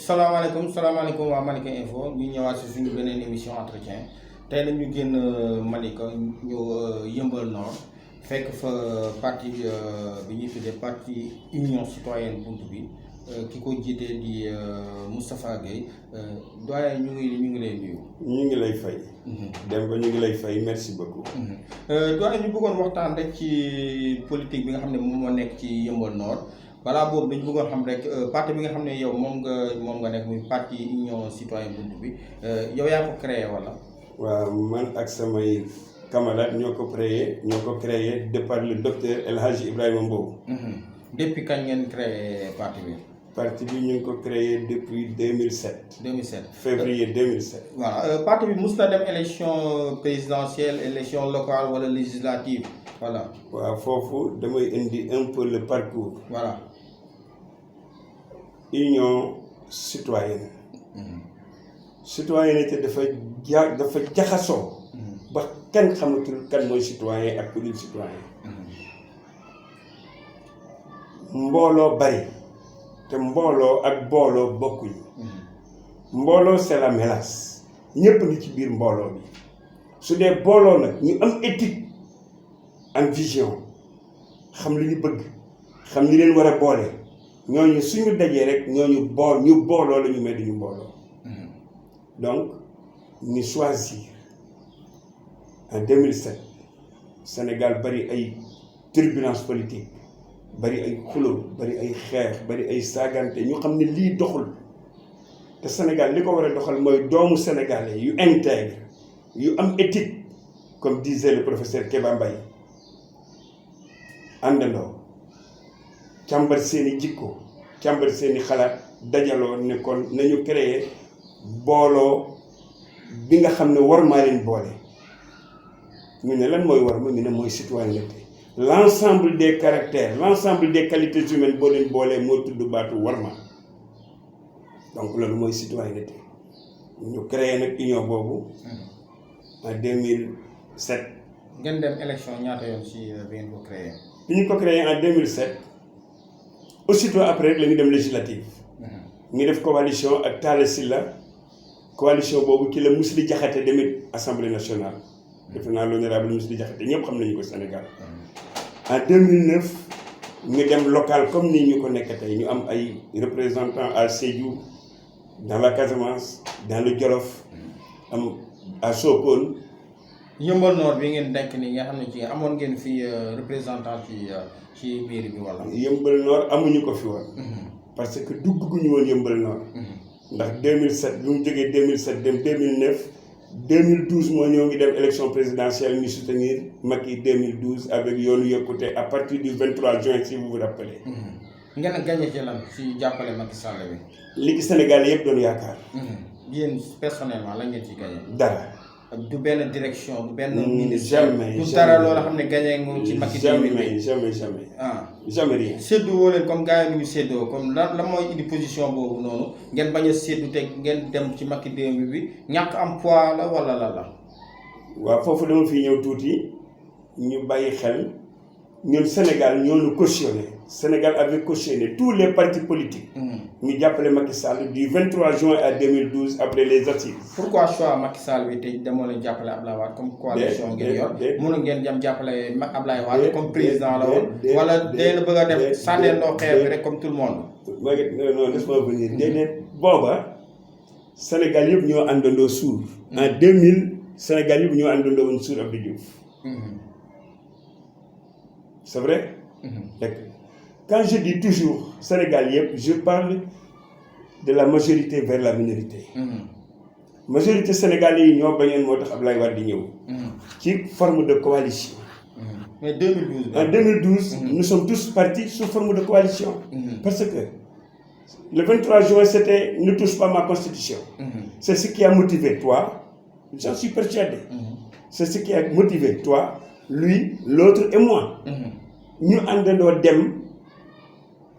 salaamaaleykum waa Malika Info ñu ñëwaat si suñu beneen émission entretien tey dañu génn Malika ñu Yeumbeul Nord fekk fa parti bi ñuy tuddee parti Union Citoyenne Buntu bi ki ko jiitee di Moustapha Gueye doyen ñu ngi lay nuyu. ñu ngi lay fay. Demba ñu ngi lay fay merci beaucoup. doyen ñu bëggoon waxtaan rek ci politique bi nga xam ne moom moo nekk ci Yeumbeul Nord. balaa boobu dañu bëggoon xam rek parti bi nga xam ne yow moom nga nekk muy parti Union Citoyenne Buntu bi yow yaa ko créé wala. waaw man ak samay camarades ñoo ko créé de par le docteur El Hadji Ibrahima Mbow. depuis kañ ngeen créé parti bi. parti bi ñu ngi ko créé depuis 2007. 2007 février 2007. voilà parti bi mos na dem élection présidentielle élection locale wala législative voilà. waaw foofu damay indi un peu le parcours. voilà. Union citoyenne. citoyenneté dafa jaxasoo. ba kenn xamatul kan mooy citoyen ak ku dul citoyen. mbooloo bari te mbooloo ak booloo bokkuñu. mbooloo c'est la mélasse ñëpp ngi ci biir mbooloo bi su dee booloo nag ñu am éthique am vision xam li ñu bëgg xam li leen war a boole ñooñu suñu dajee rek ñooñu booloo la ñu mel duñu mbooloo. donc ñu choisir en 2007 Sénégal bari ay turbulence politique bari ay xuloo bari ay xeex bari ay saagante ñu xam ne lii doxul te Sénégal li ko war a doxal mooy doomu sénégalais yu intègre yu am éthique comme disait le professeur Kéba Mbaye àndandoo càmbar seeni jikko càmbar seeni xalaat dajaloo ne kon nañu créer booloo bi nga xam ne war maa leen boole ñu ne lan mooy war ma ñu ne mooy citoyenneté l'ensemble des caractères l'ensemble des qualités humaines boo leen boolee moo tudd baatu war ma donc loolu mooy citoyenneté ñu créé nag union boobu en 2007. ngeen dem élection ñaata yoon si bi ngeen ko créé. bi ñu ko créé en 2007 aussitôt après la ñu dem législative. ñu def coalition ak Talla Sylla coalition boobu ki la Mously Diakhaté demit assemblée nationale. defe naa l'honorable Mously Diakhaté ñëpp xam nañu ko Sénégal. en 2009 ñu dem local comme ni ñu ko nekk tey ñu am ay représentants à Sédhiou dans la Casamance dans le Jolof am à Sokone. Yeumbeul Nord bi ngeen nekk nii nga xam ne ci amoon ngeen fi représentant ci mairie bi wala. Yeumbeul Nord amuñu ko fi woon. parce que dugguñu woon Yeumbeul Nord. ndax 2007 bi mu jógee 2007 dem 2009 2012 moo ñëw ngi dem élection présidentielle ñu soutenir Macky 2012 avec yoonu yokkute à partir du 23 juin si vous vous rappelez. ngeen a gagné ci lan si jàppale Macky Sall bi. li ci Sénégal yëpp doon yaakaar. yéen personnellement la ngeen ci gagné. dara. du benn direction du benn ministre. jamais du dara loola xam ne gagné nga ci Macky. jamais. jamais rien. séddu woo leen comme gars yi ñu séddoo comme la mooy indi position boobu noonu ngeen bañ a séddu te ngeen dem ci Macky 2000 bi ñàkk am poids la wala la. waaw foofu dama fi ñëw tuuti ñu bàyyi xel ñun Sénégal ñoo ñu cautionné Sénégal avait cautionné tous les partis politiques. ñu jàppale Macky Sall du 23 juin à 2012 après les assises. pourquoi choix Macky Sall bi tey demoo leen jàppale Ablaye Wade comme coalition ngeen yor mënu ngeen dem jàppale Ablaye Wade comme président la woon wala day la bëgg a def sànneendoo xeer bi rek comme tout le monde. non laisse-moi venir déedéet booba Sénégal yëpp ñoo àndandoo suur. en 2000 Sénégal yëpp ñoo àndandoo woon suur Abdou Diouf. c'est vrai. Quand je dis toujours Sénégal yëpp je parle de la majorité vers la minorité. majorité sénégalais yi ñoo bañoon moo tax Ablaye Wade di ñëw. ci forme de coalition. mais 2012. en 2012. nous sommes tous partis sous forme de coalition. parce que le 23 juin c'était ne touche pas ma constitution. c'est ce qui a motivé toi j'en suis persuadé. c'est ce qui a motivé toi lui l'autre et moi. ñu àndandoo dem.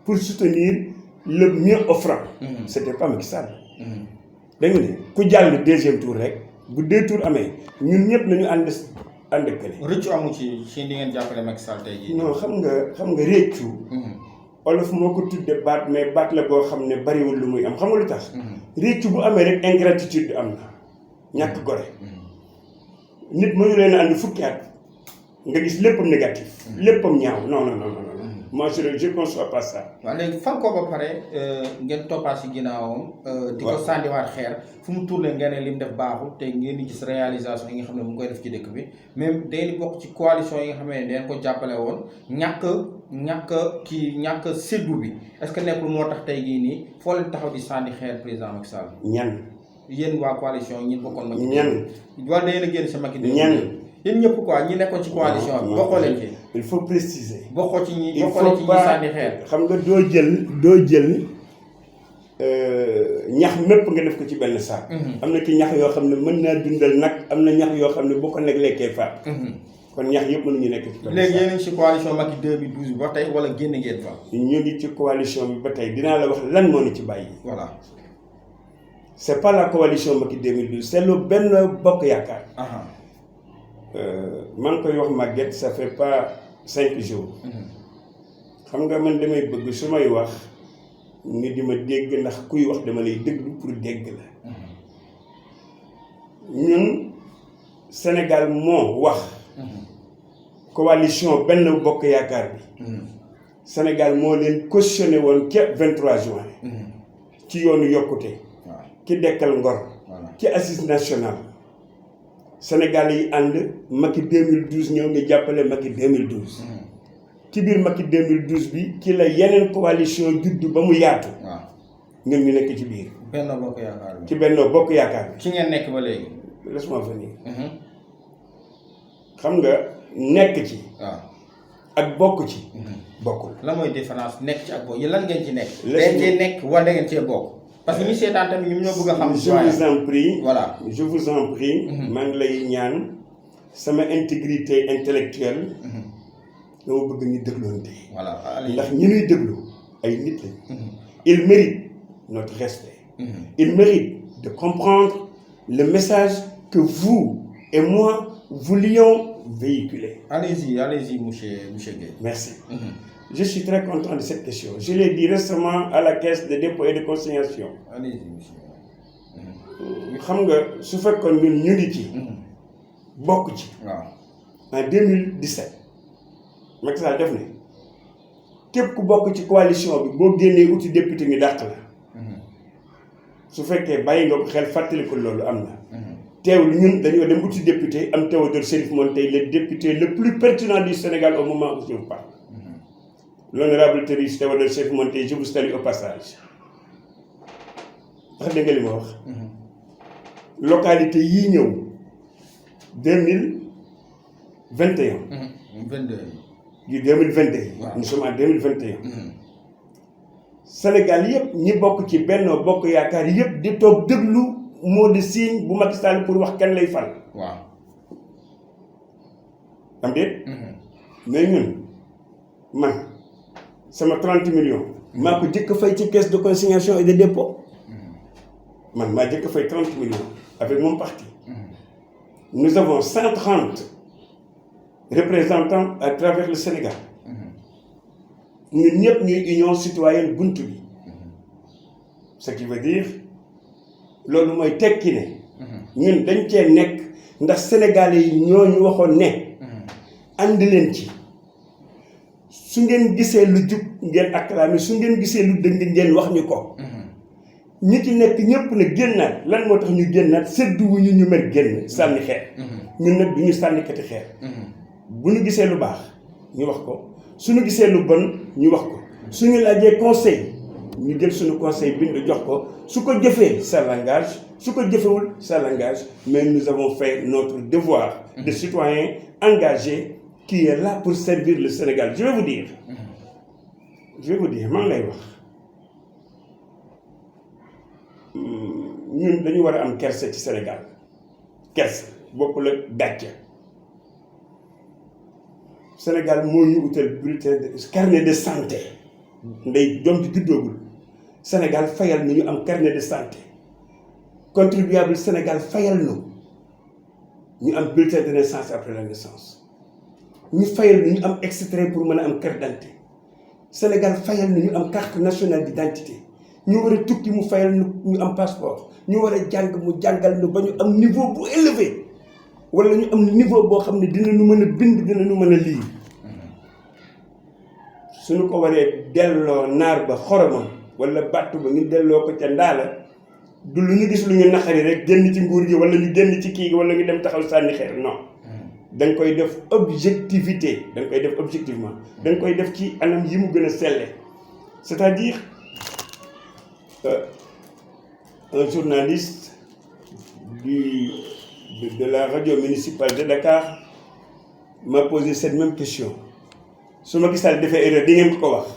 pour soutenir le mieux offrant. c'était pas Macky Sall. da nga ne ku jàll deuxième tour rek bu deux tours amee ñun ñëpp nañu ànd kële. rëccu amu ci li ngeen jàppale Macky Sall tey jii. non xam nga réccu olof moo ko tudde baat mais baat la boo xam ne bariwul lu muy am xam nga lu tax réccu bu amee rek ingratitude am na ñàkk gore nit mënu leen a andi fukki at nga gis léppam négatif léppam ñaaw non non non non moi je conçois pas ça. waaw léegi fal ko ba pare ngeen toppaat si ginnaawam. di ko sànniwaat xeer fu mu tourné ngeen ne li mu def baaxul te ngeen di gis réalisation yi nga xam ne mu ngi koy def ci dëkk bi même day di bokk ci coalition yi nga xam ne dañ ko jàppale woon ñàkk séddu bi est-ce que nekkul moo tax tey jii nii foo leen taxaw di sànni xeer président Macky Sall. ñan. yéen waa coalition yi ñi bokkoon Macky. ñan. wala da ngeen a génn si Macky. ñan. yéen ñëpp quoi ñi nekkoon ci coalition bi bokkoo leen ci. il faut préciser. bokkoo ci ñi sànni xeer. xam nga doo jël ñax mépp nga def ko ci benn saak. am na ci ñax yoo xam ne mën naa dundal nag am na ñax yoo xam ne boo ko nekk lekkee faat. kon ñax yëpp mënuñu nekk ci benn saak. léegi yéen a ngi ci coalition Macky 2012 bi ba tey wala génn ngeen fa. ñu ngi ci coalition bi ba tey dinaa la wax lan moo ñu ci bàyyi. voilà. c'est pas la coalition Macky 2012 c'est le Benno Bokk Yaakaar. maa ngi koy wax Maguette ça fait pas 5 jours. xam nga man damay bëgg su may wax ni di ma dégg ndax kuy wax dama lay déglu pour dégg la. ñun Sénégal moo wax. coalition Benno Bokk Yaakaar bi. Sénégal moo leen cautionné woon ca 23 juin. ci yoonu yokkute. ci dekkal ngor. ci assise nationale. Sénégal yi ànd Macky 2012 ñëw nga jàppale Macky 2012. ci biir Macky 2012 bi ci la yeneen coalition juddu ba mu yaatu. ñun ñu nekk ci biir. Benno Bokk Yaakaar bi. ci Benno Bokk Yaakaar bi. ci ngeen nekk ba léegi. laisse-moi venir. xam nga nekk ci. ak bokk ci. bokkul. la mooy différence nekk ci ak bokk yéen lan ngeen ci nekk. dañ cee nekk wala da ngeen cee bokk. parce que ñu seetaan tamit ñoom ñoo bëgg a xam. je vous en prie. voilà je vous en prie. maa ngi lay ñaan sama intégrité intellectuelle. dama bëgg ñu dégloonte. voilà ndax ñi ñuy déglu ay nit lañ. il mérite notre respect. il mérite de comprendre le message que vous et moi voulions véhiculer. Allez-y, monsieur Gueye. Merci. Je suis très content de cette question. Je l'ai dit récemment à la caisse de dépôt et de consignation. Allez-y, monsieur. xam nga su fekkoon ñun ñu ngi ci. bokk ci. waaw. en 2017. Macky Sall def ne képp ku bokk ci coalition bi boo génnee uti député ñu dàq la. su fekkee bàyyi nga ko xel fàttaliku loolu am na. teewul ñun dañoo dem uti député am Théodore Chérif Monteil le député le plus pertinent du Sénégal au moment où je vous parle. L'honorable Théodore Chérif Monteil je vous salue au passage. ndax dégg nga li ma wax. localité yii ñëw 2021. 22. du 2022. waaw nous sommes en 2021. Sénégal yëpp ñi bokk ci Benno Bokk Yaakaar yëpp di toog déglu mot de signe bu Macky Sall pour wax kan lay fal. waaw. am déet. mais ñun man sama 30 millions. maa ko jëkk fay ci caisse de consignation et de dépôt. man maa jëkk fay 30 millions avec mon parti. Nous avons 130 représentants à travers le Sénégal. ñun ñëpp ñuy union citoyenne buntu bi. ce qui veut dire loolu mooy tekki ne. ñun dañ cee nekk ndax sénégalais yi ñoo ñu waxoon ne. ànd leen ci su ngeen gisee lu jub ngeen acclamé su ngeen gisee lu dëng ngeen wax ñu ko. ñi ci nekk ñëpp na génnaat lan moo tax ñu génnaat sedduwuñu ñu mel génn sànni xeer. ñun nag du ñu sànnikati xeer. bu ñu gisee lu baax ñu wax ko suñu gisee lu bon ñu wax ko suñu laajee conseil ñu jël suñu conseil bind jox ko su ko jëfee ça l'engage su ko jëfewul ça l'engage mais nous avons fait notre devoir de citoyen engagé qui est là pour servir le Sénégal je vais vous dire maa ngi lay wax ñun dañu war a am kerse ci Sénégal kerse bokkul ak gàcce Sénégal moo ñu utal bulletin de carnet de santé ndey doom di juddoogul Sénégal fayal na ñu am carnet de santé contribuable Sénégal fayal na ñu am bulletin de naissance après la naissance ñu fayal na ñu am extrait pour mën a am carte d'identité Sénégal fayal na ñu am carte nationale d'identité ñu war a tukki mu fayal ñu am passeport ñu war a jàng mu jàngal ñu ba ñu am niveau bu élevé wala ñu am niveau boo xam ne dinañu mën a bind dinañu mën a lire suñu ko waree delloo naar ba xoromam wala battu ba ñu delloo ko ca ndaala du lu ñu gis lu ñu naqari rek génn ci nguur gi wala ñu génn ci kii gi wala ñu dem taxaw sànni xeer non dañ koy def objectivité dañ koy def objectivement dañ koy def ci anam yi mu gën a selle c'est-à-dire un journaliste de la radio municipale de Dakar m'a posé cette même question su ma gisaal defee erreur di ngeen ko wax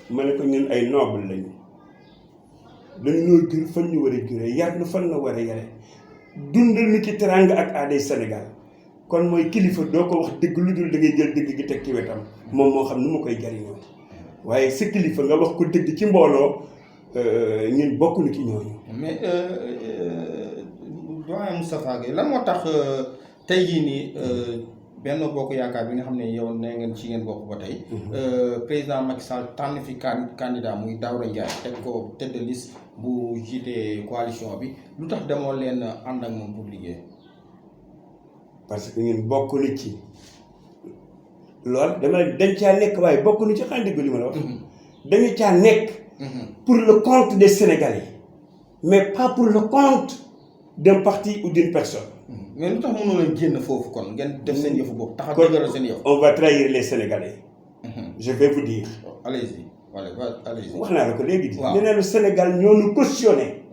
ma ne ko ñun ay noble lañu dañu ñoo jur fan ñu war a juree yar nu fan na war a yare dundal ni ci teranga ak aaday Sénégal kon mooy kilifa doo ko wax dëgg lu dul da ngay jël dëgg gi teg ci wetam moom moo xam nu ma koy jariñoo waaye sa kilifa nga wax ko dëgg ci mbooloo ñun bokkuñu ci ñooñu. mais doyen Moustapha Gueye lan moo tax tey jii nii Benno Bokk Yaakaar bi nga xam ne yow nee ngeen ci ngeen bokk ba tey. président Macky Sall tànn fi candidat muy Daouda Ndiaye teg ko tête de liste bu jiite coalition bi lu tax demoo leen ànd ak moom pour liggéey. parce que ñun bokkuñu ci loolu dama dañ caa nekk waaye bokkuñu ci xanaa dégg li ma la wax. dañu caa nekk. pour le compte des Sénégalais mais pas pour le compte d'un parti ou d'une personne. mais lu tax mënoo leen génn foofu kon ngeen def seen yëfu bopp tax a dëgëral seen yëf. on va trahir les Sénégalais. je vais vous dire. allez-y allez-y. wax naa la ko léegi. waaw nee naa lu Sénégal ñoo ñu cautionné.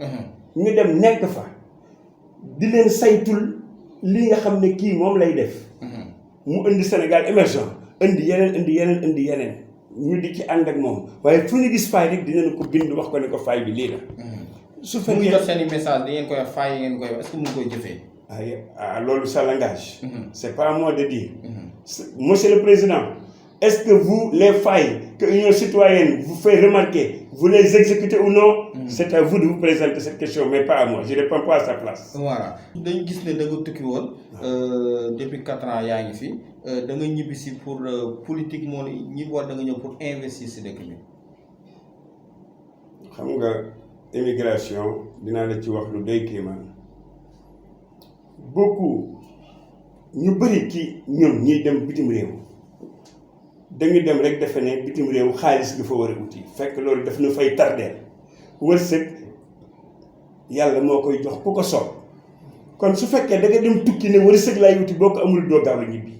ñu dem nekk fa di leen saytul li nga xam ne kii moom lay def. mu indi Sénégal émergent indi yeneen. ñu di ci ànd ak moom waaye fu ñu gis faay rek dinañ ko bind wax ko ne ko faay bi lii la. su fekkee muy jot seen i message di ngeen koy wax faay yi ngeen koy wax est-ce que mu ngi koy jëfee. loolu ça l'engage. c'est pas à moi de dire. Monsieur le Président, est-ce que vous les failles que l'Union citoyenne vous fait remarquer vous les exécutez ou non. C'est à vous de vous présenter cette question mais pas à moi je réponds pas à sa place. voilà dañu gis ne da nga tukki woon depuis 4 ans yaa ngi fi da nga ñibbi si pour politique moo ñi war da nga ñëw pour investir si dëkk bi. xam nga immigration dinaa la ci wax lu doy kéemaan beaucoup ñu bëri ci ñun ñiy dem bitim réew dañu dem rek defe ne bitim réew xaalis gi fa war a uti fekk loolu daf na fay tardeel wërsëg yàlla moo koy jox ku ko soob kon su fekkee da nga dem tukki ne wërsëg laay wuti boo ko amul doo gaaw a ñibbi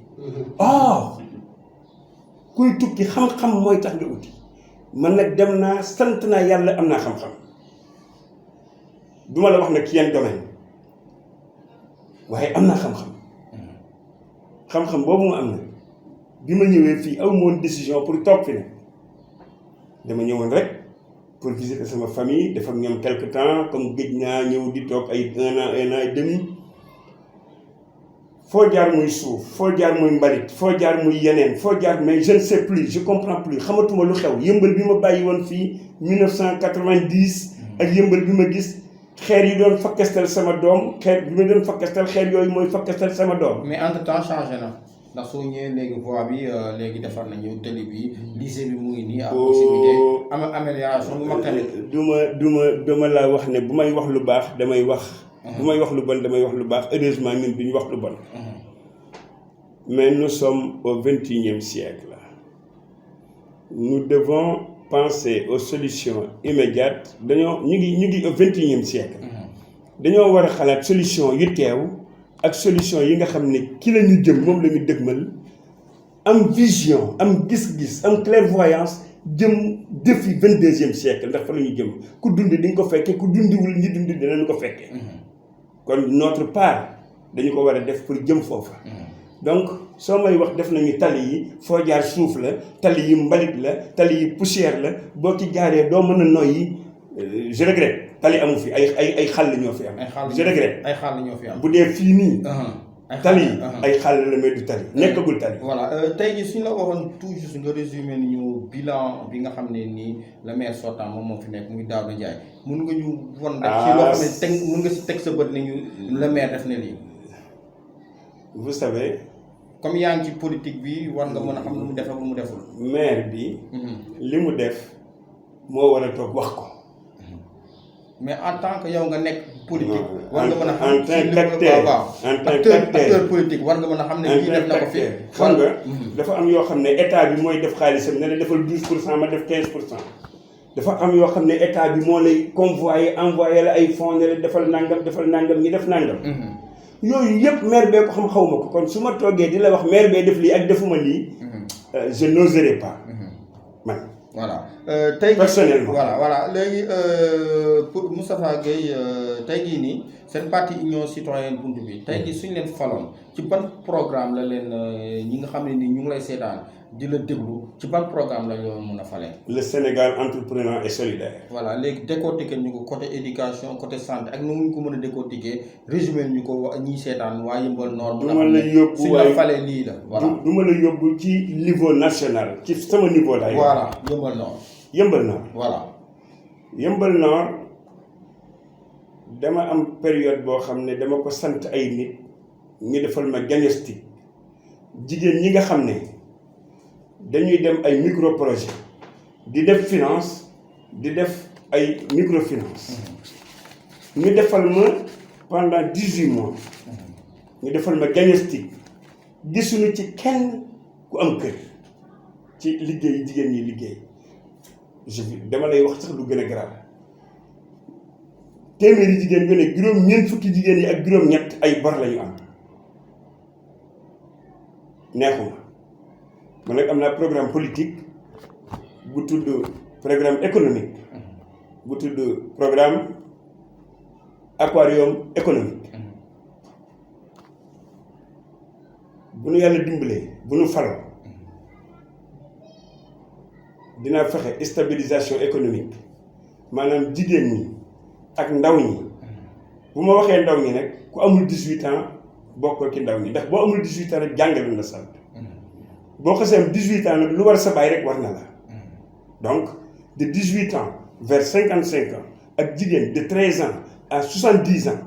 kuy tukki xam-xam mooy tax nga uti man nag dem naa sant naa yàlla am naa xam-xam duma la wax nag ci yenn domaine waaye am naa xam-xam boobu mu am na bi ma ñëwee fii aw ma woon décision pour toog fi ne dama ñëwoon rek pour visiter sama famille def ak ñoom quelque temps comme géej naa ñëw di toog ay un an et demi foo jaar muy suuf foo jaar muy mbalit foo jaar muy yeneen foo jaar mais je ne sais plus je comprends plus xamatuma lu xew yëmbal bi ma bàyyi woon fii 1990 ak yëmbal bi ma gis xeer yi doon fakkastal sama doom xeer bi ma doon fakkastal xeer yooyu mooy fakkastal sama doom. mais entre temps changé na ndax soo ñëwee léegi voie bi léegi defar nañu télé bi lycée bi mu ngi nii. à proximité amélioration bu mag tamit. duma laa wax ne bu may wax lu baax damay wax. bu may wax lu bon damay wax lu baax heureusement ñun duñu wax lu bon. mais nous sommes au 21e siècle. Nous devons penser aux solutions immédiates dañoo ñu ngi au 21e siècle. dañoo war a xalaat solution yu teew ak solution yi nga xam ne ki la ñu jëm moom la ñu dëgmal am vision am gis-gis am clairvoyance jëm défi 22e siècle ndax fa la ñu jëm ku dund di nga ko fekkee ku dundiwul ñi dund dinañu ko fekkee. kon notre part dañu ko war a def pour jëm foofa. donc soo may wax def nañu tali yi foo jaar suuf la tali yi mbalit la tali yi poussière la boo ci jaaree doo mën a noyyi je regrette tali amu fi ay xàll ñoo fi am. je regrette ay xàll ñoo fi am. bu dee fii nii. tali yi ay xàll la mais du tali nekkagul tali. voilà tey jii suñu la waxoon tout juste nga résumé ni ñu bilan bi nga xam ne nii le maire sortant moom moo fi nekk muy Daouda Ndiaye mun nga ñu won rek ci loo xam ne teg mun nga si teg sa bët ni ñu le maire def na lii. vous savez comme yaa ngi ci politique bi war nga mën a xam lu mu def ak lu mu deful. maire bi. li mu def moo war a toog wax ko. mais en tant que yow nga nekk politique. war nga mën a xam en tant qu'acteur politique war nga mën a xam ne lii def na ko fi. xam nga dafa am yoo xam ne état bi mooy def xaalisam ne la defal 12% ma def 15%. dafa am yoo xam ne état bi moo lay envoyé la ay fonds ne la defal nangam ñi def nangam. yooyu yëpp maire bee ko xam xaw ma ko kon su ma toogee di la wax maire bee def lii ak defuma lii. je n'oserais pas man. voilà tey personnellement voilà léegi pour Moustapha Gueye tey jii nii seen parti Union Citoyenne Buntu bi tey jii suñu leen faloon ci ban programme la leen ñi nga xam ne ni ñu ngi lay seetaan di la déglu ci ban programme la ñu mën a falee. le Sénégal entreprenant et solidaire. voilà léegi décortiquer ñu ko côté éducation côté santé ak nu ñu ko mën a décortiquer résumé ñu ko ñiy seetaan waa Yeumbeul Nord. du ma la yóbbu suñu la falee lii la. voilà du ma la yóbbu ci niveau national ci sama niveau laay. voilà Yeumbeul Nord. Yeumbeul Nord. voilà. Yeumbeul Nord dama am période boo xam ne dama ko sant ay nit ñu defal ma diagnostic jigéen ñi nga xam ne dañuy dem ay micro projet di def finance di def ay microfinance ñu defal ma pendant 18 mois ñu defal ma diagnostic gisuñu ci kenn ku am kër ci liggéey jigéen ñi liggéey dama lay wax sax lu gën a grave téeméeri jigéen ñu ne juróom-ñeent fukki jigéen yi ak juróom-ñett ay bor lañu am neexuma man nag am naa programme politique bu tudd programme économique bu tudd programme aquarium économique bu nu yàlla dimbalee bu nu faloo dinaa fexe stabilisation économique maanaam jigéen ñi ak ndaw ñi bu ma waxee ndaw ñi nag ku amul 18 ans bokkoo ci ndaw ñi ndax boo amul 18 ans rek jàngale na sant boo xasee am 18 ans nag lu war sa baay rek war na la donc de 18 ans vers 55 ans ak jigéen de 13 ans à 70 ans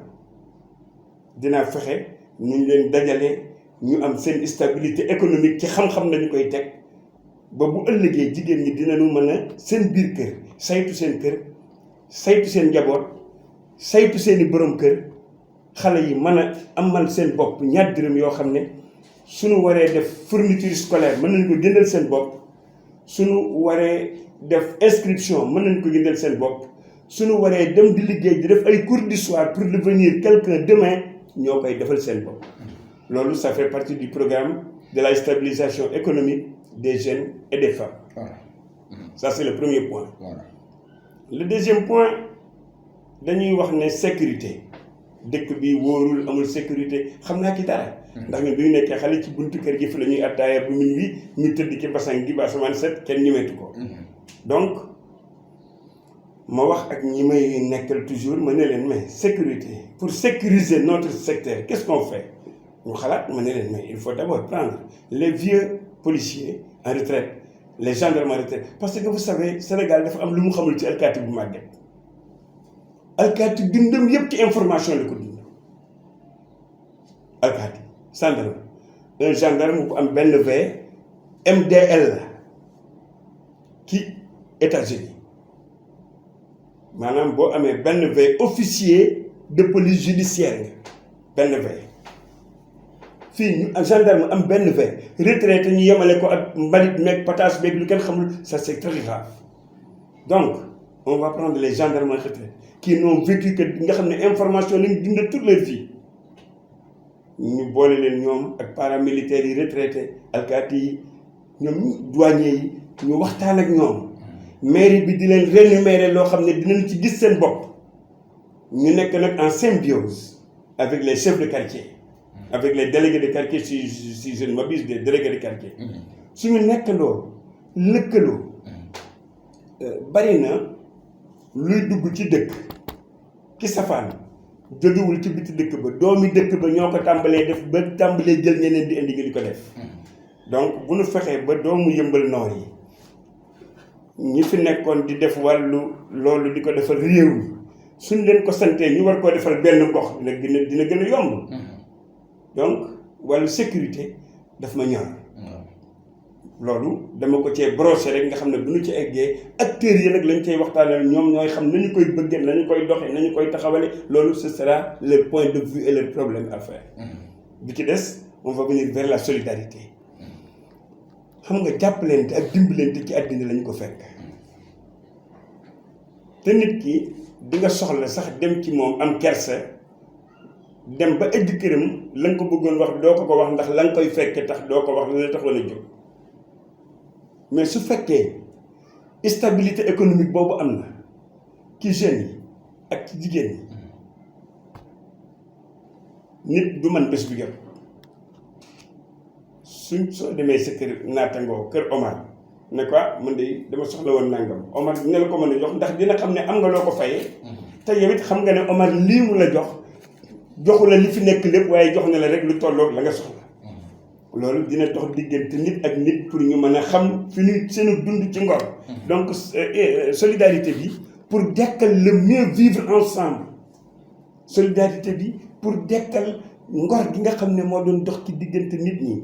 dinaa fexe ñu leen dajale ñu am seen stabilité économique ci xam-xam nañu koy teg ba bu ëllëgee jigéen ñi dinañu mën a seen biir kër saytu seen kër saytu seen njaboot saytu seeni borom kër xale yi mën a amal seen bopp ñaar dërëm yoo xam ne suñu waree def fourniture scolaire mën nañu ko jëndal seen bopp suñu waree def inscription mën nañu ko jëndal seen bopp suñu waree dem di liggéey di def ay cours du soir pour devenir quelqu'un demain ñoo koy defal seen bopp loolu ça fait partie du programme de la stabilisation économique des jeunes et des femmes. Voilà. Ça c'est le premier point. Voilà. Le deuxième point dañuy wax ne sécurité dëkk bi wóorul amul sécurité xam naa ci dara. ndax ñun bi ñu nekkee xale ci buntu kër gi fi la ñuy attaaya bu minuit ñu tëdd ci basang gi ba asamaan set kenn ñemeetu ko. donc ma wax ak ñi may nekkal toujours ma ne leen mais sécurité pour sécuriser notre secteur qu'est-ce qu'on fait ñu xalaat ma ne leen mais il faut d'abord prendre les vieux policiers en retraite les gendarmes en retraite parce que vous savez Sénégal dafa am lu mu xamul ci alkaati bu màgget alkaati dundam yëpp ci information la ko dund alkaati gendarme un gendarme bu am benn V MDL la ci États-Unis maanaam boo amee benn V officier de police judiciaire nga benn V fii ñu gendarme am benn V retraité ñu yemale ko ak mbalit meeg pataas beeg lu kenn xamul ça c'est très grave donc on va prendre les gendarmes en retraite qui n'ont vécu que nga xam ne information lañu dund toute leur vie ñu boole leen ñoom ak paramilitaires yi retraité alkaati yi ñoom douaniers yi ñu waxtaan ak ñoom mairie bi di leen rémunérer loo xam ne dinañ ci gis seen bopp ñu nekk nag en symbiose avec les chefs de quartier avec les délégués de quartier si je ne m'abuse des délégués de quartier suñu nekkandoo lëkkaloo bari na luy dugg ci dëkk ci safaan jógewul ci biti dëkk ba doomi dëkk ba ñoo ko tàmbalee def ba tàmbalee jël ñeneen di indi nga di ko def donc bu nu fexee ba doomu Yeumbeul Nord yi ñi fi nekkoon di def wàllu loolu di ko defal réew mi suñ leen ko santee ñu war koo defal benn gox dina gën a yomb donc wàllu sécurité daf ma ñor loolu dama ko cee broché rek nga xam ne bu ñu ci eggee acteurs yi nag lañ cay waxtaanee ñoom ñooy xam nañu koy bëggee nañu koy doxee nañu koy taxawale loolu ce sera leur point de vue et leur problème à faire bi ci des on va venir vers la solidarité xam nga jàppalante ak dimbalante ci àddina lañu ko fekk te nit ki di nga soxla sax dem ci moom am kersa dem ba egg këram la nga ko bëggoon wax doo ko wax ndax la nga koy fekke tax doo ko wax la taxoon a jóg mais su fekkee stabilité économique boobu am na ci jeunes yi ak ci jigéen ñi nit du man bés bu jot soo demee sa kër naatangoo kër Omar ne quoi man de dama soxla woon nangam Omar dina la ko mën a jox ndax dina xam ne am nga loo ko fayee te yow it xam nga ne Omar lii mu la joxu la li fi nekk lépp waaye jox na la rek lu tolloog la nga soxla loolu dina dox diggante nit ak nit pour ñu mën a xam fi ñu seenu dund ci ngor donc solidarité bi pour dekkal le mieux vivre ensemble solidarité bi pour dekkal ngor gi nga xam ne moo doon dox ci diggante nit ñi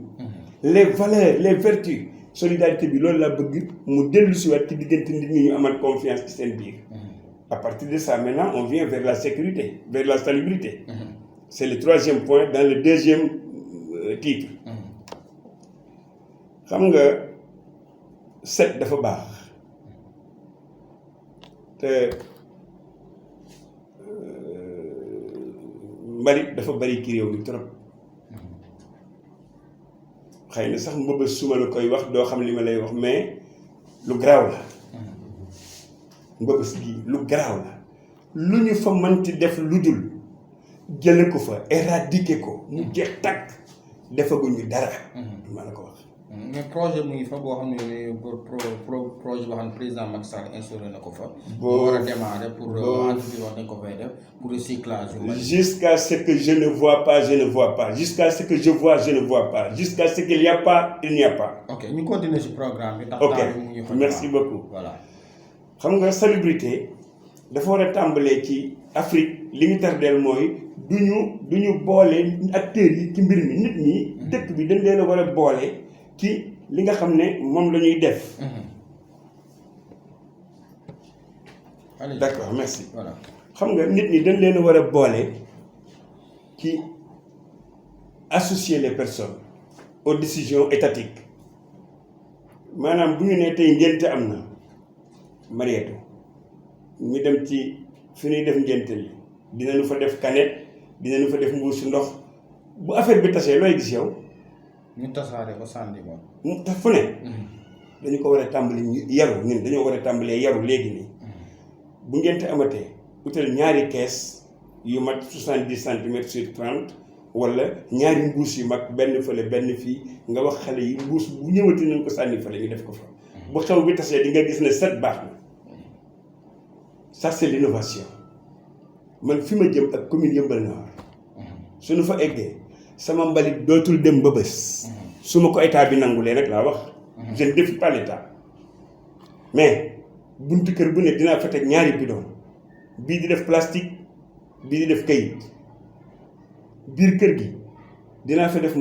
les valeurs les vertus solidarité bi loolu laa bëgg mu dellu si waat ci diggante nit ñi ñu amal confiance ci seen biir à partir de ça maintenant on vient vers la sécurité vers la salubrité c'est le troisième point dans le deuxième titre xam nga set dafa baax te mbalit dafa bari ci réew mi trop xëy na sax mbëbës suma la koy wax doo xam li ma lay wax mais lu garaaw la mbëbës gi lu garaaw la lu ñu fa mënti def lu dul jële ko fa éradiquer ko mu jeex tàkk defaguñu dara ma la ko wax mais projet mu ngi fa boo xam ne projet boo xam ne président Macky Sall instauré na ko fa. boo war a démarrer pour entreprise wax dañ ko fay def pour recyclage. jusqu'à ce que je ne vois pas je ne vois pas jusqu'à ce que je vois je ne vois pas jusqu'à ce qu'il n'y a pas il n'y a pas. ok ñu continuer ci programme bi. ndax ok merci beaucoup. voilà xam nga salubrité dafa war a tàmbalee ci Afrique li ñu tardeel mooy du ñu boole acteurs yi ci mbir mi nit ñi. dëkk bi dañ leen a war a boole. ci li nga xam ne moom la ñuy def. d'accord merci. voilà xam nga nit ñi dañ leen a war a boole ci associer les personnes aux décisions étatiques maanaam bu ñu nee tey ngénte am na Mariétou ñu dem ci fi ñuy def ngénte li dinañu fa def canette dinañu fa def mbuusu ndox bu affaire bi tasee looy gis yow. ñu tasaare ko sànni ko. mu tax fu ne. dañu ko war a tàmbali yaru ñun dañoo war a tàmbalee yaru léegi nii. bu ngente amatee utal ñaari kees yu mat 70 centimètres sur 30 wala ñaari mbuus yu mag benn fële benn fii nga wax xale yi mbuus bu ñëwati nañ ko sànni fële ñu def ko fa. bu xew bi tasee di nga gis ne set baax na. ça c'est l'innovation man fi ma jëm ak commune Yeumbeul Nord suñu fa eggee. sama mbalit dootul dem ba bés su ma ko état bi nangulee rek laa wax je ne défie pas l'état mais buntu kër bu ne dinaa fa teg ñaari bidon bii di def plastique bii di def kayit biir kër gi dinaa fa def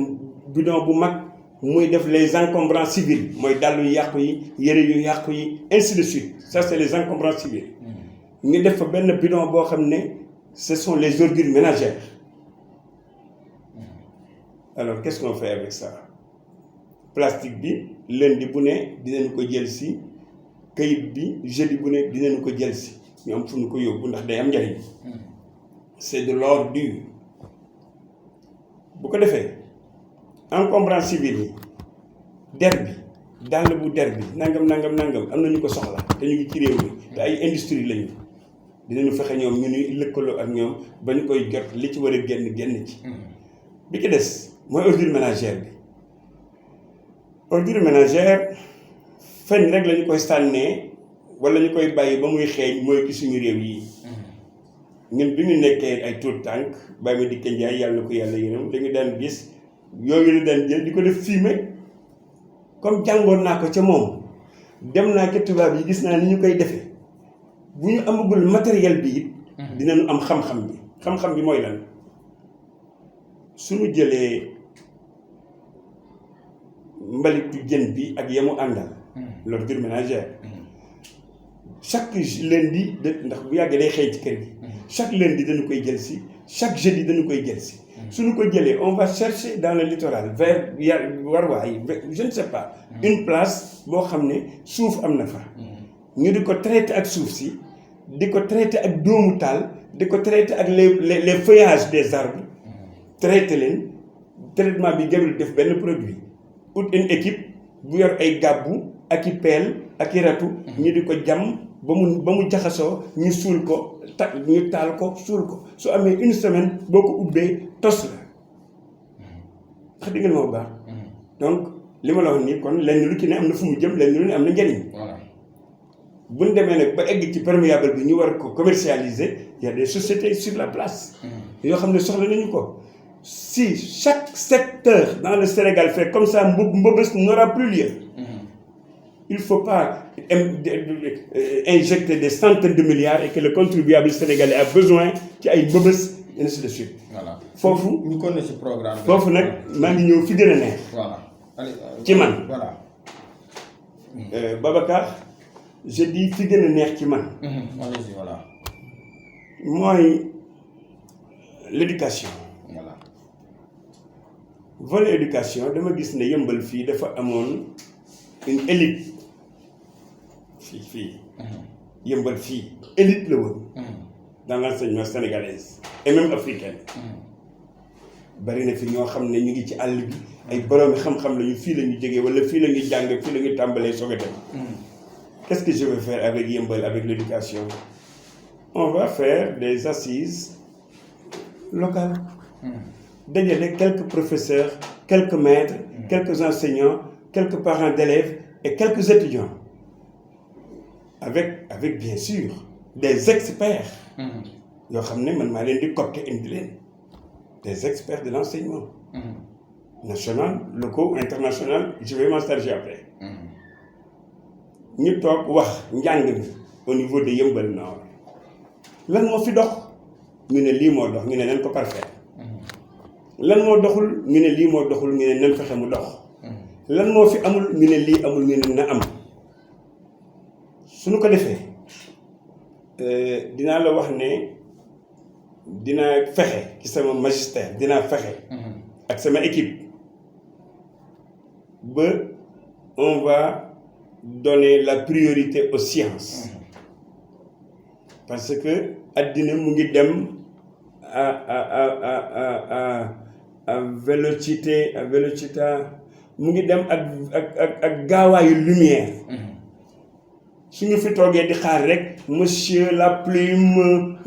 bidon bu mag muy def les encombrants civils mooy dàll yu yàqu yi yére yu yàqu yi ainsi de suite ça c'est les encombrants civils ñu def fa benn bidon boo xam ne ce sont les ordures ménagères. Alors qu'est-ce qu'on fait avec ça plastique bi lundi bu ne dinañu ko jël si kayit bi jeudi bu ne dinañu ko jël si ñu am fu ñu ko yóbbu ndax day am njariñ c'est de l'ordure bu ko defee encombrants civils yi der bi dàll bu der bi nangam am na ñu ko soxla te ñu ngi ci réew mi te ay industrie lañu dinañu fexe ñoom ñu ni lëkkaloo ak ñoom ba ñu koy jot li ci war a génn ci bi ci des mooy ordure ménagère bi ordure ménagère feñ rek la ñu koy sànnee wala ñu koy bàyyi ba muy xeeñ mooy ci suñu réew yi ñun bi ñu nekkee ay tuut tànk bàyyi ma dikke njaay yàlla na ko yàlla yërëm dañu daan gis yooyu la daan jël di ko def fumier comme jàngoon naa ko ca moom dem naa ca tubaab yi gis naa ni ñu koy defee bu ñu amagul matériel bi it dinañu am xam-xam bi mooy lan suñu jëlee mbalitu jën bi ak yamu àndal l'ordure ménagère chaque lundi ndax bu yàggee day xëy ci kër gi chaque lundi dañu koy jël si chaque jeudi dañu koy jël si suñu ko jëlee on va chercher dans le littoral vers Warwaay je ne sais pas une place boo xam ne suuf am na fa ñu di ko traité ak suuf si di ko traité ak doomu taal di ko traité ak les feuillages des arbres traité leen traitement bi jarul def benn produit ut une équipe bu yor ay gàbbu ak i peel ak i ratu ñu di ko jam ba mu jaxasoo ñu suul ko ñu taal ko suul ko su amee une semaine boo ko ubbee tos la wax dëgg moo baax donc li ma la wax nii kon lenn lu ci ne am na fu mu jëm lenn lu ne am na njëriñ bu ñu demee nag ba egg ci perméable bi ñu war ko commercialiser il y a des sociétés sur la place yoo xam ne soxla nañu ko si chaque secteur dans le Sénégal fait comme ça Mbëbës n'aura plus lieu il ne faut pas injecter des centaines de milliards et que le contribuable sénégalais a besoin ci ay Mbëbës et ainsi de suite. Voilà foofu ñu connaît ce programme. foofu nag maa ngi ñëw fi gën a neex. Voilà ci man. Voilà. Babacar je dis fi gën a neex ci man. Allez-y, voilà. mooy l'éducation. Voilà. Volet éducation dama gis ne Yeumbeul fii dafa amoon une élite fii Yeumbeul fii élite la woon dans l'enseignement sénégalais et même africain bari na fi ñoo xam ne ñu ngi ci àll bi ay boroomi xam-xam lañu fii la ñu jógee wala fii la ñu jàng fii la ñu tàmbalee soog a dem. Qu'est-ce que je vais faire avec Yeumbeul avec l'éducation? On va faire des assises locales. Dajale quelques professeurs, quelques maîtres, quelques enseignants, quelques parents d'élèves et quelques étudiants. Avec bien sûr des experts. yoo xam ne man maa leen di copter indi leen des experts de l'enseignement. National, locaux, international, je vais m'en charger après. ñu toog wax njàng mi au niveau de Yeumbeul Nord lan moo fi dox ñu ne lii moo dox ñu ne nañ ko parfaire. lan moo doxul ñu ne lii moo doxul ñu ne nañ fexe mu dox. lan moo fi amul ñu ne lii amul ñu ne na am suñu ko defee dinaa la wax ne dinaa fexe ci sama magistère dinaa fexe ak sama équipe ba on va donner la priorité aux sciences parce que addina mu ngi dem à vélocité mu ngi dem ak gaawaayu lumière suñu fi toogee di xaar rek monsieur la plume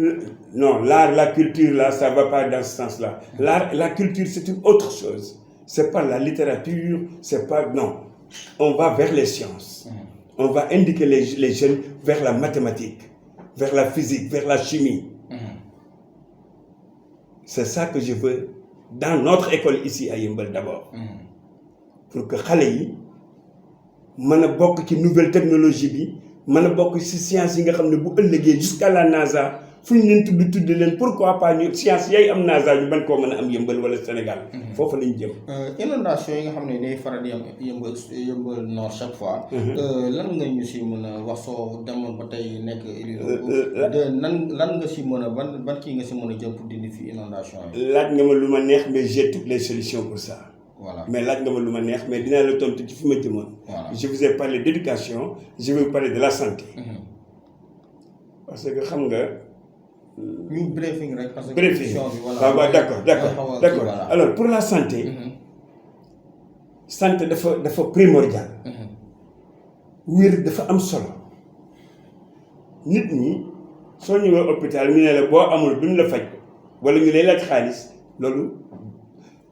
non l'art la culture là ça va pas dans ce sens-là. L'art la culture c'est une autre chose, c'est pas la littérature, c'est pas non, on va vers les sciences. On va indiquer les jeunes vers la mathématique, vers la physique, vers la chimie. C'est ça que je veux dans notre école ici à Yeumbeul d'abord. Pour que xale yi mën a bokk ci nouvelle technologie bi mën a bokk ci science yi nga xam ne bu ëllëgee jusqu'à la NASA fu ñu leen tudd leen pourquoi pas ñu science yaay am NASA ñu mën koo mën a am Yeumbeul wala Sénégal. foofu lañ jëm. Inondation yi nga xam ne day faral di am Yeumbeul Nord chaque fois. lan nga ñu si mën a wax soo demoon ba tey nekk lan nga si mën a ban kii nga si mën a jëm pour dindi fi inondation yi. laaj nga ma lu ma neex mais j'ai toutes les solutions pour ça. Voilà. Mais laaj nga ma lu ma neex mais dinaa la tontu ci fi ma jëmoon. Voilà. Je vous ai parlé d'éducation, je vais vous parler de la santé. Parce que xam nga. ñu briefing rek parce que. briefing waaw d'accord. Alors pour la santé. santé dafa primordial. wér dafa am solo. nit ñi soo ñëwee hôpital ñu ne la boo amul duñ la faj wala ñu lay laaj xaalis loolu.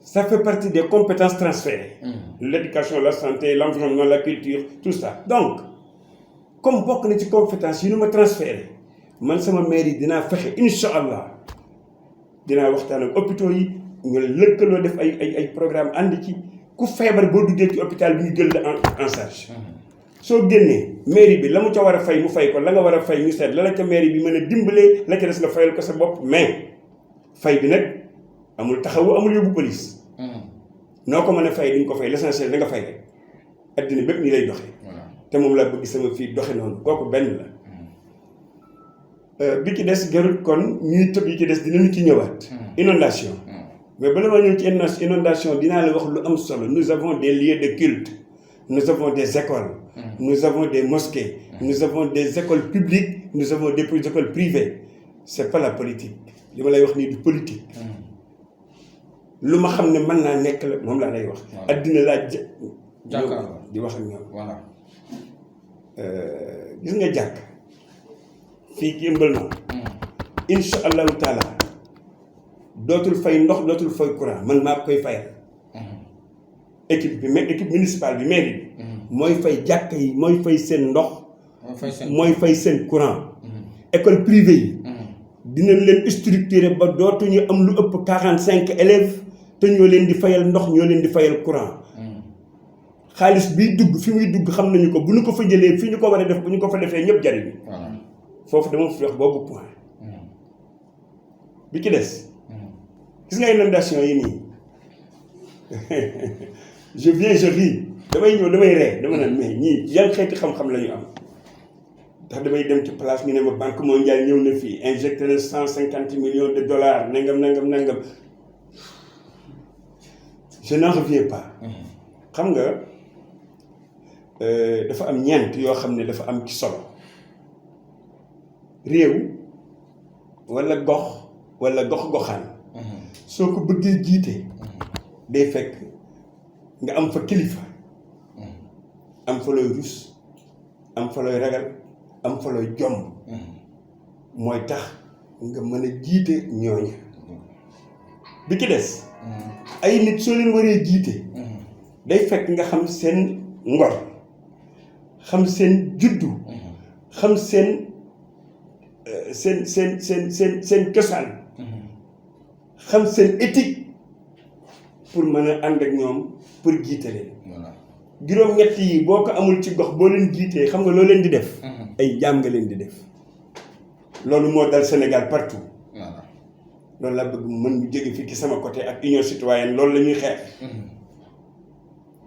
Ça fait partie des compétences transférées. L'éducation, la santé, l'environnement, la culture, tout ça. Donc, comme bokk na ci compétences yi ñu ma transféré man sama mairie dinaa fexe incha allah dinaa waxtaan ak hôpitaux yi ñu lëkkaloo def ay programme ànd ci ku feebar boo duggee ci hôpital bi ñu jël la en charge. soo génnee mairie bi la mu ca war a fay mu fay ko la nga war a fay ñu seet la ca mairie bi mën a dimbalee la ca des nga fayal ko sa bopp mais fay bi nag. amul taxawu amul yóbbu police. noo ko mën a fay duñ ko fay l'essentiel da nga fay rek addina bépp nii lay doxee te moom laa bëgg sama fii doxe noonu kooku benn la bi ci des jarul kon ñuy tëb yi ci des dinañu ci ñëwaat inondation mais bala ma ñëw ci inondation dinaa la wax lu am solo nous avons des lieux de culte nous avons des écoles nous avons des mosquées nous avons des écoles publiques nous avons des écoles privées c'est pas la politique li ma lay wax nii du politique lu ma xam ne mën naa nekk la moom laa lay wax addina laa jàkkaarloo di wax ak ñoom voilà gis nga jàkk fii ci Yeumbeul Nord insha allahu taala dootul fay ndox dootul fay courant man maa koy fayal équipe bi équipe municipale bi mairie bi mooy fay jàkk yi mooy fay seen ndox mooy fay seen courant école privée yi dinañ leen structurer ba dootuñu am lu ëpp 45 élèves te ñoo leen di fayal ndox ñoo leen di fayal courant xaalis biy dugg fi muy dugg xam nañu ko bu ñu ko fa jëlee fi ñu ko war a def bu ñu ko fa defee ñëpp jariñu foofu dama fi wax boobu point bi ci des gis nga inondation yi nii je viens je ris damay ñëw damay ree dama naan mais ñii yan xeeti xam-xam la ñu am ndax damay dem ci place ñu ne ma banque mondiale ñëw na fii injecté na 150 millions de dollars nangam je n'en reviens pas xam nga dafa am ñeent yoo xam ne dafa am ci solo réew wala gox-goxaan soo ko bëggee jiite day fekk nga am fa kilifa am fa looy rus am fa looy ragal am fa looy jomb mooy tax nga mën a jiite ñooña bi ci des ay nit soo leen waree jiite day fekk nga xam seen ngor xam seen juddu xam seen cosaan xam seen éthique pour mën a ànd ak ñoom pour jiite leen juróom-ñett yi boo ko amul ci gox boo leen jiitee xam nga loo leen di def ay jaam nga leen di def loolu moo dal Sénégal partout loolu laa bëgg mën mu jóge fii ci sama côté ak union citoyenne loolu la ñuy xeex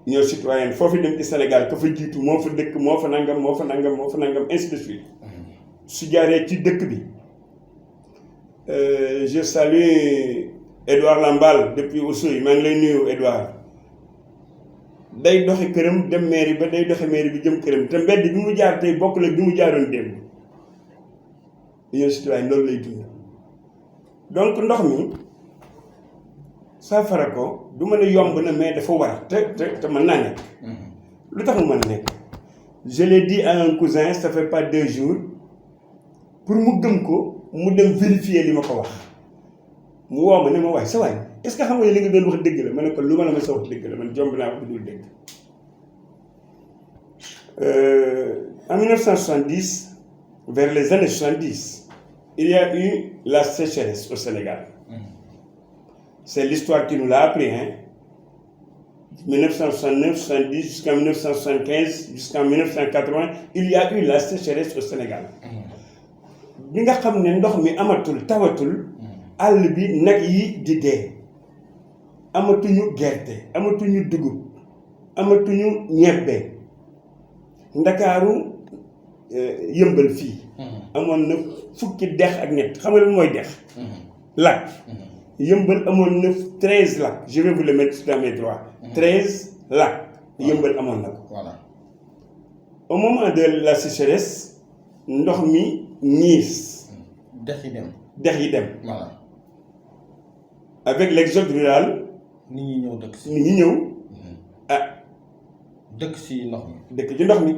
union citoyenne foofu dem ci Sénégal ka fa jiitu moo fa dëkk moo fa nangam ainsi de suite su jaaree ci dëkk bi je salue Edouard Lambal depuis Oussouye maa ngi lay nuyu Edouard day doxe këram dem mairie ba day doxe mairie bi jëm këram te mbedd bi mu jaar tey bokk la bi mu jaaroon démb union citoyenne loolu lay dund donc ndox mi saafara ko du mën a yomb na mais dafa war te mën naa nekk lu tax mu mën a nekk je l'ai dit à un cousin ça fait pas 2 jours pour mu gëm ko mu dem vérifier li ma ko wax mu woo ma ne ma waay sa waay est-ce que xam nga li nga doon wax dëgg la ma ne ko lu ma la ma sa wax dëgg la man jomb naa wax du dul dëgg en 1970 vers les années 70 il y a eu la sécheresse au Sénégal. C'est l'histoire qui nous l'a appris, hein. 1969, 70 jusqu'en 1975, jusqu'en 1980, il y a eu la sécheresse au Sénégal. bi nga xam ne ndox mi amatul tawatul àll bi nag yi di dee amatuñu gerte amatuñu dugub amatuñu ñebbe Ndakaaru Yëmbal fii amoon na fukki dex ak ñett xam nga lan mooy dex lac Yëmbal amoon na 13 lacs je vais vous le mettre dans mes droits 13 lacs Yëmbal amoon na ko au moment de la sécheresse ndox mi ñiis dex yi dem voilà avec l'exode rural nit ñi ñëw dëkk si dëkk si ndox mi dëkk ci ndox mi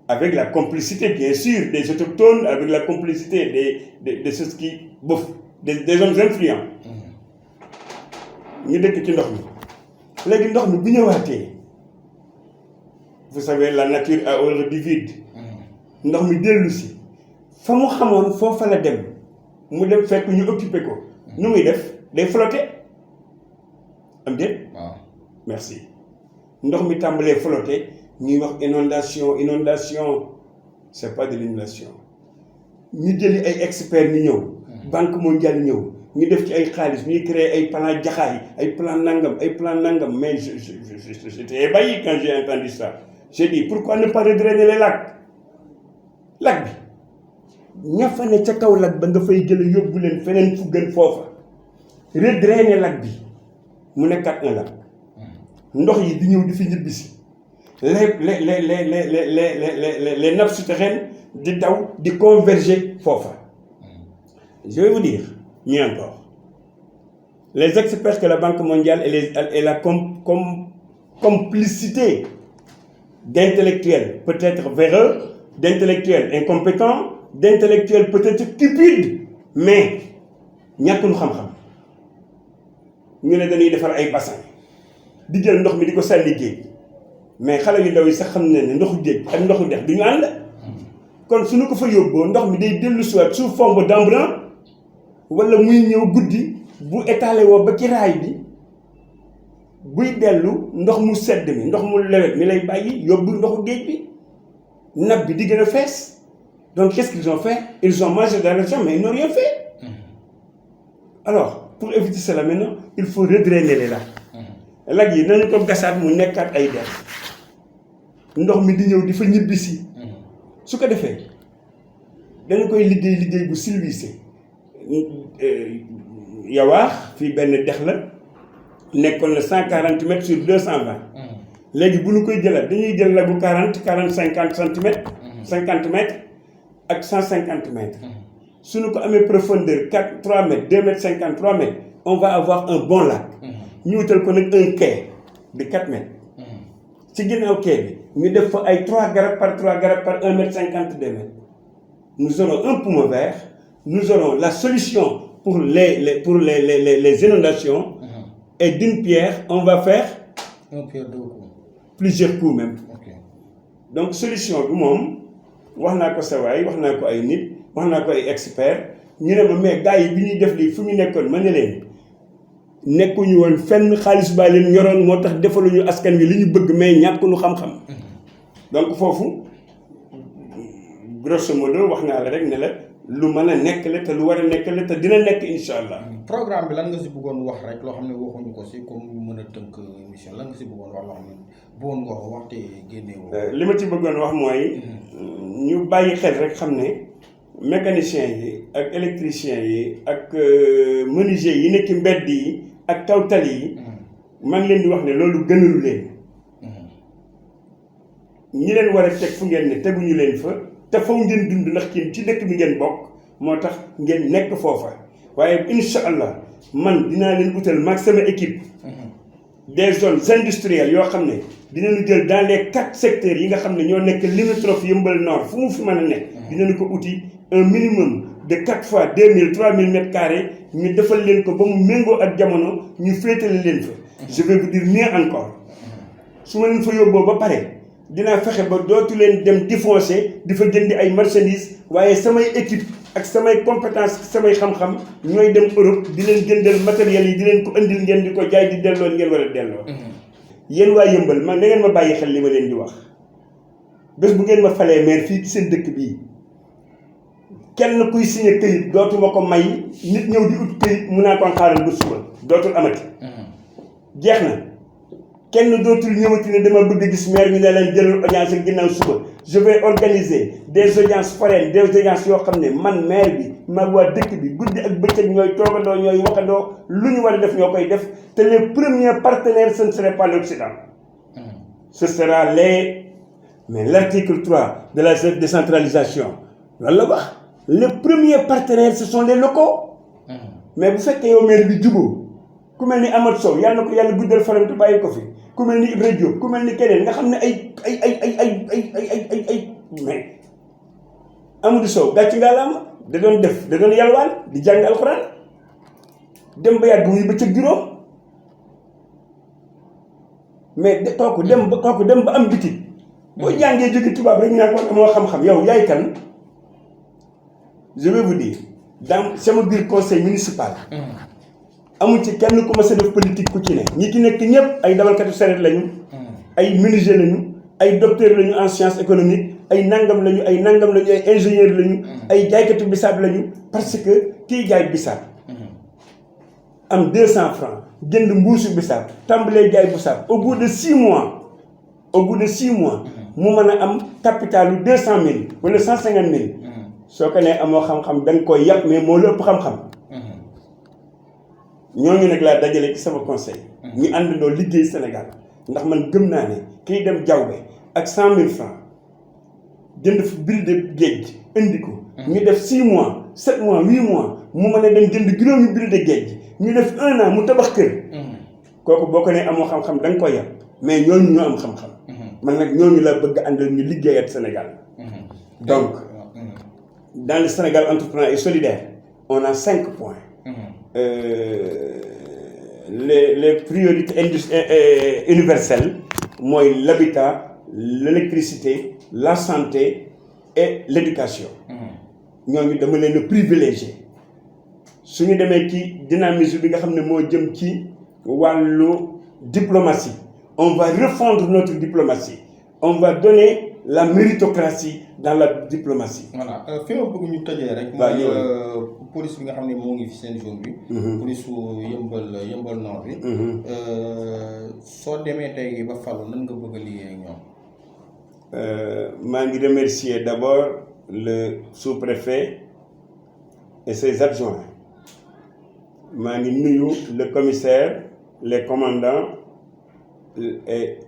avec la complicité bien sûr des autochtones avec la complicité de ceux qui bouffent des hommes influents ñu dëkk ci ndox mi léegi ndox mi bu ñëwaatee vous savez la nature a horreur du vide ndox mi dellu si fa mu xamoon foofa la dem mu dem fekk ñu occupé ko nu muy def day flotter am déet waaw merci ndox mi tàmbalee flotter ñuy wax inondation c'est pas de l'inondation ñu jëli ay experts ñu ñëw banque mondiale ñëw ñu def ci ay xaalis ñuy créer ay plan jaxaay ay plan nangam mais j'étais ébahi quand j'ai entendu ça. J'ai dit pourquoi ne pas redrainer les lacs lac bi ña fa ne ca kaw lac ba nga fay jël yóbbu leen feneen fu gën foofa redrainer lac bi mu nekkaat un lac ndox yi di ñëw di fi ñibbisi les nappes souterraines di daw di converger foofa. Je vais vous dire mieux encore les experts que la Banque mondiale et la complicité d'intellectuels peut-être véreux, d'intellectuels incompétents, d'intellectuels peut-être cupides mais ñàkkul xam-xam ñu ne dañuy defar ay bassin di jël ndox mi di ko sànni géej mais xale yu ndaw yi sax xam ne ndoxu géej ak ndoxu dex du ñu ànd kon suñu ko fa yóbboo ndox mi day dellu siwaat sous forme d'embrun wala muy ñëw guddi bu étalé woo ba ci raay bi buy dellu ndox mu sedd mi ndox mu lewet mi lay bàyyi yóbbu ndoxu géej bi nappe bi di gën a fees. Donc qu'est-ce qu'ils ont fait? Ils ont mangé de l'argent mais ils n'ont rien fait. Alors pour éviter cela maintenant il faut redrainer les lacs. Lac yi nañu ko gasaat mu nekkaat ay def ndox mi di ñëw di fa ñibbisi su ko defee dañu koy liggéey bu silvissé Yawaax fii benn dex la nekkoon na 140 mètres sur 220 léegi bu ñu koy jëlaat dañuy jël lagu 50 centimètres 50 mètres ak 150 mètres suñu ko amee profondeur 3 mètres 2 mètres 50 3 mètres on va avoir un bon lac ñu wutal ko nag un quai de 4 mètres ci ginnaaw quai bi ñu def fa ay 3 garab par 1 mètre 50 2 mètres nous aurons un poumon vert nous aurons la solution pour les inondations et d'une pierre on va faire plusieurs coups même donc solution bi moom wax naa ko sa waay wax naa ko ay nit wax naa ko ay experts ñu ne ma mais gars yi bi ñuy def lii fu ñu nekkoon ma ne leen nekkuñu woon fenn xaalis baa leen ñoroon moo tax defaluñu askan wi li ñu bëgg mais ñàkkuñu xam-xam donc foofu grosso modo wax naa la rek ne la lu mën a nekk la te lu war a nekk la te dina nekk incha allah. programme bi lan nga si bëggoon wax rek loo xam ne waxuñu ko si comme ñu mën a tënk émission lan nga si bëggoon wax loo xam ne bëggoon nga ko wax te génne woo. li ma ci bëggoon wax mooy ñu bàyyi xel rek xam ne mécaniciens yi ak électriciens yi ak menuisiers yi nekk ci mbedd yi ak tawtal yi man leen di wax ne loolu gënalu leen ñi leen war a teg fu ngeen ne teguñu leen fa te faw ngeen dund ndax ci dëkk bi ngeen bokk moo tax ngeen nekk foofa waaye incha allah man dinaa leen utal maag sama équipe des zones industrielles yoo xam ne dinañu jël dans les 4 secteurs yi nga xam ne ñoo nekk limitrophe Yeumbeul Nord fu mu fi mën a nekk dinañu ko uti un minimum de 4 fois 2000 3000 mètres carrés ñu defal leen ko ba mu méngoo ak jamono ñu féetale leen fa. je vais vous dire mieux encore su ma leen fa yóbboo ba pare dinaa fexe ba dootu leen dem di foncer di fa jëndi ay marchandises waaye samay équipe ak samay compétence samay xam-xam ñooy dem Europe di leen jëndal matériels yi di leen ko indil ngeen di ko jaay di delloo ngeen war a delloo. yéen waa Yeumbeul man da ngeen ma bàyyi xel li ma leen di wax bés bu ngeen ma falee maire fii ci seen dëkk bii kenn kuy signé këyit dootuma ko may nit ñëw di ut këyit mun naa ko xaaral ba suba dootul amati. jeex na kenn dootul ñëwati ne dama bëgg gis maire ñu ne leen jëlal audience ak ginnaaw suba je vais organiser des audiences foraines des audiences yoo xam ne man maire bi mag waa dëkk bi guddi ak bëccëg ñooy toogandoo ñooy waxandoo lu ñu war a def ñoo koy def te les premiers partenaires ce ne serait pas l'Occident ce sera mais l'article 3 de la décentralisation loolu la wax les premiers partenaires ce sont les locaux mais bu fekkee yow maire bi juboo ku mel ni Amath Sow yàlla na ko yàlla guddal faram te bàyyi ko fi ku mel ni Ibrahima Diop ku mel ni keneen nga xam ne ay mais Amadou Sow gàcc ngaa la am da doon yalwaan di jàng alxuraan dem ba yàgg muy bëccëg juróom mais kooku dem ba am bitig boo jàngee jóge tubaab rek ñu naan ko amoo xam-xam yow yaay kan je vais vous dire dans sama biir conseil municipal amul ci kenn ku ma sa def politique ku ci ne ñi ci nekk ñëpp ay dawalkatu sareet lañu ay menuisier lañu ay docteur lañu en sciences économiques ay nangam lañu ay ingénieur lañu ay jaaykatu bisaab lañu parce que kii jaay bisaab am 200 francs jënd mbuusu bisaab tàmbalee jaay bisaab au bout de 6 mois mu mën a am capitalu 200 000 wala 150 000 soo ko nee amoo xam-xam da nga koy yàpp mais moo la ëpp xam-xam ñooñu nag laa dajale ci sama conseil ñu àndandoo liggéey Sénégal ndax man gëm naa ne kiy dem jawbe ak 100 000 francs jënd fi bil de géej indi ko ñu def 6 mois 7 mois 8 mois mu mën a dem jënd juróomi bil de géej ñu def 1 an mu tabax kër kooku boo ko nee amoo xam-xam da nga koy yàpp mais ñooñu ñoo am xam-xam man nag ñooñu la bëgg àndal ñu liggéeyat Sénégal donc dans le Sénégal entreprenant et solidaire on a 5 points les priorités universelles moi l'habitat, l'électricité, la santé et l'éducation. ñooñu dama leen privilégié suñu demee ci dynamisme bi nga xam ne moo jëm ci wàllu diplomatie on va refondre notre diplomatie on va donner la méritocratie dans la diplomatie. voilà fi ma bëgg ñu tëjee rek. mooy police bi nga xam ne moo ngi fi seen zone bi. police su yëmbal nord bi. soo demee tey ba falu nan nga bëgg a liggéey ak ñoom. maa ngi remercier d'abord le sous-préfet et ses adjoints. maa ngi nuyu le commissaire les commandants et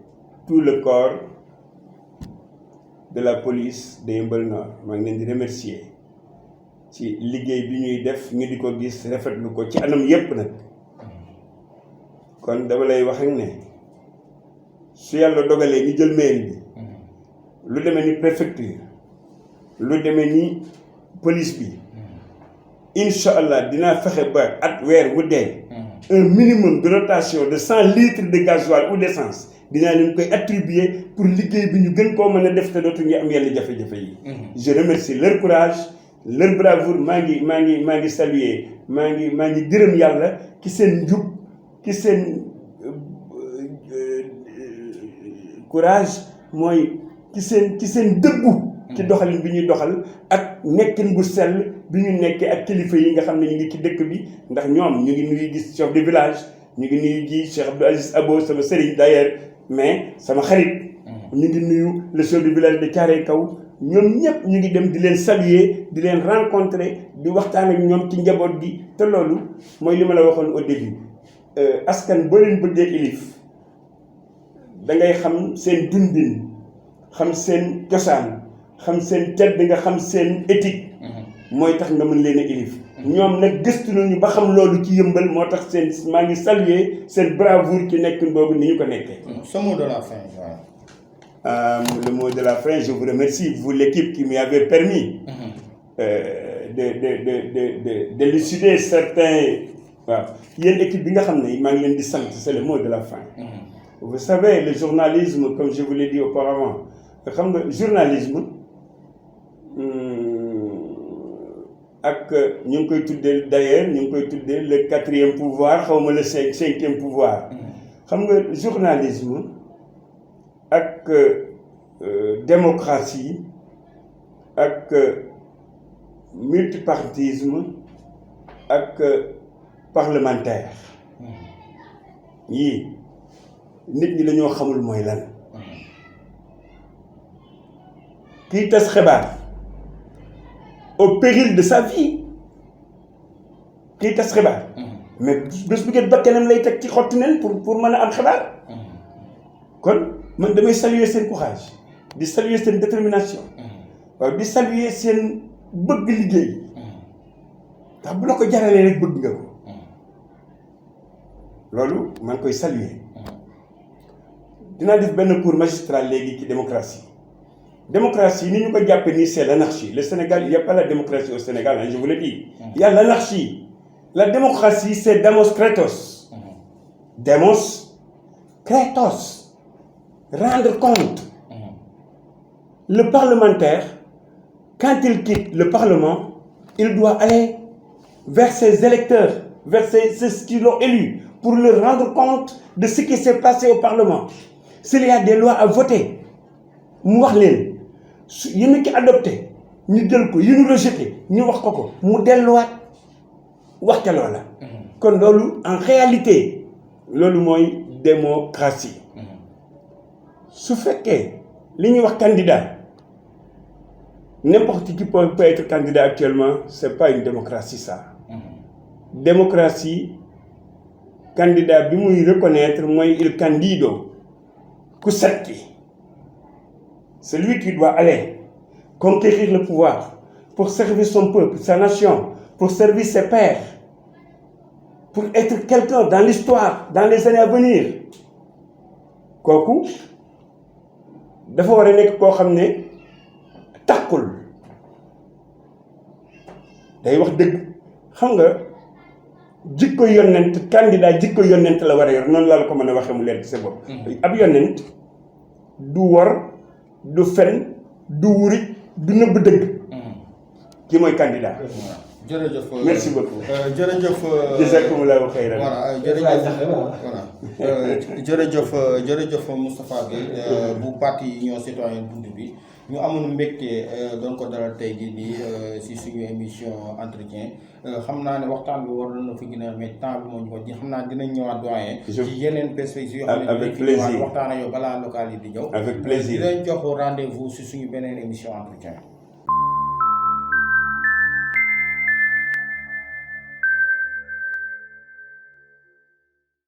tout le corps de la police de Yeumbeul Nord maa ngi leen di remercier ci liggéey bi ñuy def ñu di ko gis rafetlu ko ci anam yépp nag kon dama lay wax rek ne su yàlla dogalee ñu jël mairie bi lu demee ni préfecture lu demee ni police bi incha allah dinaa fexe ba at weer wu dee un minimum de rotation de 100 litres de gasoil ou d'essence dinaa leen koy attribuer pour liggéey bi ñu gën koo mën a def te dootuñu am yenn jafe-jafe yi. Je remercie leur courage leur bravoure maa ngi saluer maa ngi gërëm yàlla ki seen njub ki seen courage mooy ki seen dëggu. ci doxalin bi ñuy doxal ak nekkin bu sell bi ñu nekkee ak kilifa yi nga xam ne ñu ngi ci dëkk bi ndax ñoom ñu ngi nuyu gis chef de village ñu ngi nuyu ji Cheikh Abdou Aziz Abo sama sëriñ d'ailleurs mais sama xarit ñu ngi nuyu le chef de village de Thiaroye Kaw ñoom ñëpp ñu ngi dem di leen saluer di leen rencontrer di waxtaan ak ñoom ci njaboot gi te loolu mooy li ma la waxoon au début askan boo leen bëggee ilif da ngay xam seen dundin xam seen cosaan xam seen tedd nga xam seen éthique mooy tax nga mën leen a ilif ñoom nag gëstu nañu ba xam loolu ci yëmbal moo tax seen maa ngi saluer seen bravoure ci nekkin boobu ni ñu ko nekkee. Ce mot de la fin. Le mot de la fin, je vous remercie, vous l'équipe qui m'avait permis d'élucider certains. waaw yéen équipe bi nga xam ne maa ngi leen di sant c'est le mot de la fin. Vous savez le journalisme comme je vous l'ai dit auparavant xam nga journalisme. ak ñu ngi koy tuddee d'ailleurs ñu ngi koy tuddee le 4e pouvoir xaw ma le 5e pouvoir xam nga journalisme ak démocratie ak multipartisme ak parlementaire yii nit ñi dañoo xamul mooy lan kiy tas xibaar au péril de sa vie kiy tas xibaar mais bés bu ngeen bakkanam lay teg ci xottu nen pour mën a am xibaar kon man damay saluer seen courage di saluer seen détermination waaw di saluer seen bëgg liggéey ndax bu la ko jaralee rek bëgg nga ko loolu maa ngi koy saluer dinaa def benn cours magistral léegi ci démocratie démocratie ni ñu ko jàppe nii c'est l'anarchie le Sénégal il n'y a pas la démocratie au Sénégal hein, je vous le dis il y a l'anarchie la démocratie c'est Demos Kratos Demos Kratos rendre compte le parlementaire quand il quitte le Parlement il doit aller vers ses électeurs vers ceux qui l'ont élu pour leur rendre compte de ce qui s'est passé au Parlement s'il y a des lois à voter mu wax leen yi ñu ki adopté ñu jël ko yi ñu rejeté ñu wax ko mu delluwaat wax ca loola kon loolu en réalité loolu mooy démocratie su fekkee li ñuy wax candidat n'importe qui peut être candidat actuellement c'est pas une démocratie ça démocratie candidat bi muy reconnaître mooy il candido ku set ki celui qui doit aller conquérir le pouvoir pour servir son peuple, sa nation, pour servir ses pairs, pour être quelqu'un dans l'histoire, dans les années à venir. kooku dafa war a nekk koo xam ne takkul day wax dëgg xam nga jikko yonent candidat jikko yonent la war a yor noonu laa la ko mën a waxee mu leer ci sa bopp. ab yonent du wor du fen du wuri du nëbb dëgg. kii mooy candidat. jërëjëf merci beaucoup jërëjëf. jazakumullahu xayran. voilà jërëjëf Moustapha Gueye bu parti Union Citoyenne Bunt Bi ñu amoon mbégte doon ko dalal tey jii nii si suñu émission entretien xam naa ne waxtaan bi waroon na fi gën a mais temps bi moo ñu ko ji xam naa dinañ ñëwaat doyen. ci yeneen perspectives yoo xam ne avec plaisir waxtaan ak yow balaa local yi di ñëw. avec plaisir dinañ jox rendez-vous si suñu beneen émission entretien.